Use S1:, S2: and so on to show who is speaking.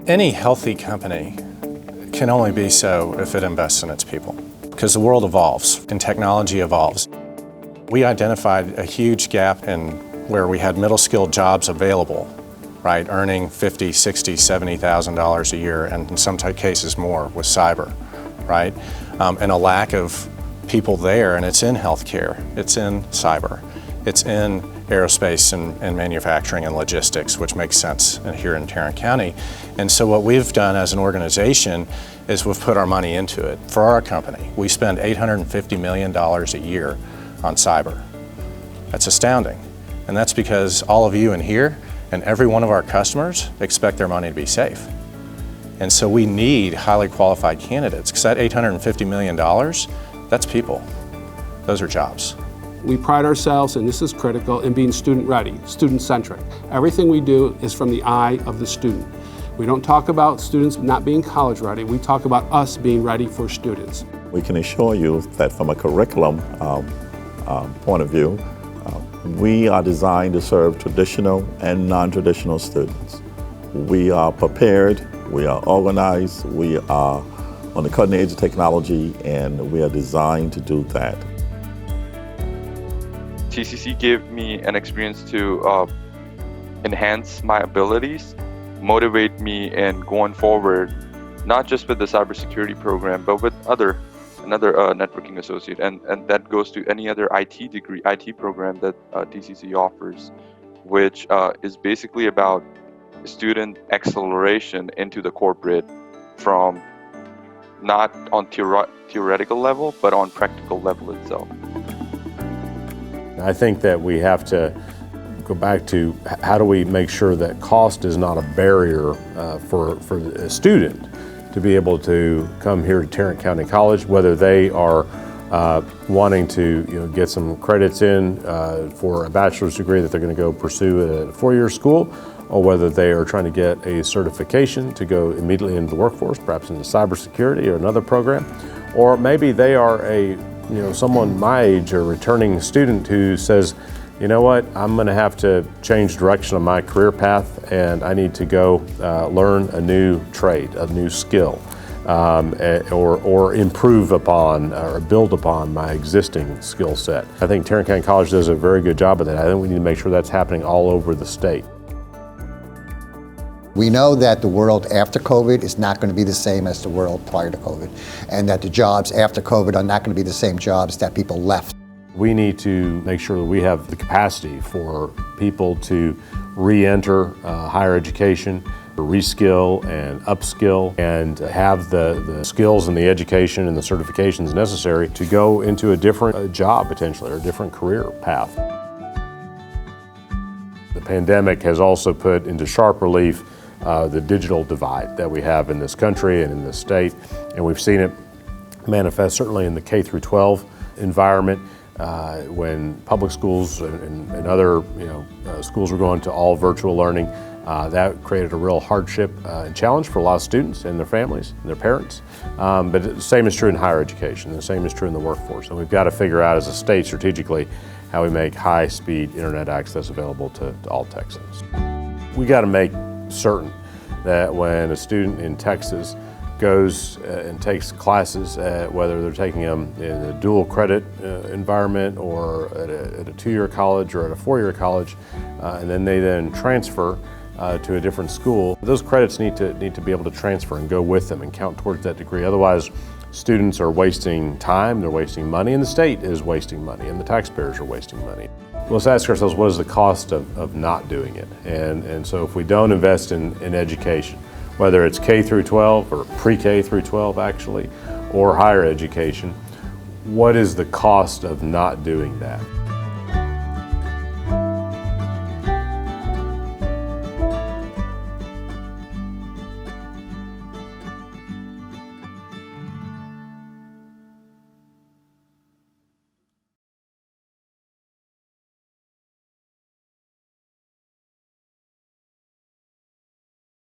S1: Any healthy company can only be so if it invests in its people, because the world evolves and technology evolves. We identified a huge gap in where we had middle-skilled jobs available, right, earning $50,000, $60,000, $70,000 a year, and in some cases more with cyber, right? And a lack of people there, and it's in healthcare, it's in cyber, it's in aerospace and manufacturing and logistics, which makes sense here in Tarrant County. And so what we've done as an organization is we've put our money into it. For our company, we spend $850 million a year on cyber. That's astounding. And that's because all of you in here and every one of our customers expect their money to be safe. And so we need highly qualified candidates, because that $850 million, that's people. Those are jobs.
S2: We pride ourselves, and this is critical, in being student-ready, student-centric. Everything we do is from the eye of the student. We don't talk about students not being college-ready. We talk about us being ready for students.
S3: We can assure you that from a curriculum point of view, we are designed to serve traditional and non-traditional students. We are prepared, we are organized, we are on the cutting edge of technology, and we are designed to do that.
S4: TCC gave me an experience to enhance my abilities, motivate me in going forward, not just with the cybersecurity program, but with another networking associate, and that goes to any other IT degree, IT program that TCC offers, which is basically about student acceleration into the corporate from not on theoretical level, but on practical level itself.
S5: I think that we have to go back to how do we make sure that cost is not a barrier for a student to be able to come here to Tarrant County College, whether they are wanting to get some credits in for a bachelor's degree that they're going to go pursue at a four-year school, or whether they are trying to get a certification to go immediately into the workforce, perhaps into cybersecurity or another program, or maybe they are someone my age, a returning student who says, you know what, I'm going to have to change direction on my career path, and I need to go learn a new trade, a new skill, or improve upon or build upon my existing skill set. I think Tarrant County College does a very good job of that. I think we need to make sure that's happening all over the state.
S6: We know that the world after COVID is not going to be the same as the world prior to COVID, and that the jobs after COVID are not going to be the same jobs that people left.
S5: We need to make sure that we have the capacity for people to re-enter higher education, reskill and upskill, and have the skills and the education and the certifications necessary to go into a different job potentially, or a different career path. The pandemic has also put into sharp relief the digital divide that we have in this country and in this state, and we've seen it manifest certainly in the K through 12 environment. When public schools and other schools were going to all virtual learning, that created a real hardship and challenge for a lot of students and their families and their parents. But the same is true in higher education, the same is true in the workforce. And we've got to figure out as a state strategically how we make high-speed internet access available to all Texans. We got to make certain that when a student in Texas goes and takes classes, whether they're taking them in a dual credit environment or at a two-year college or at a four-year college, and then they transfer to a different school, those credits need to be able to transfer and go with them and count towards that degree. Otherwise, students are wasting time, they're wasting money, and the state is wasting money, and the taxpayers are wasting money. Let's ask ourselves, what is the cost of not doing it? And so if we don't invest in education, whether it's K through 12 or pre-K through 12 actually, or higher education, what is the cost of not doing that?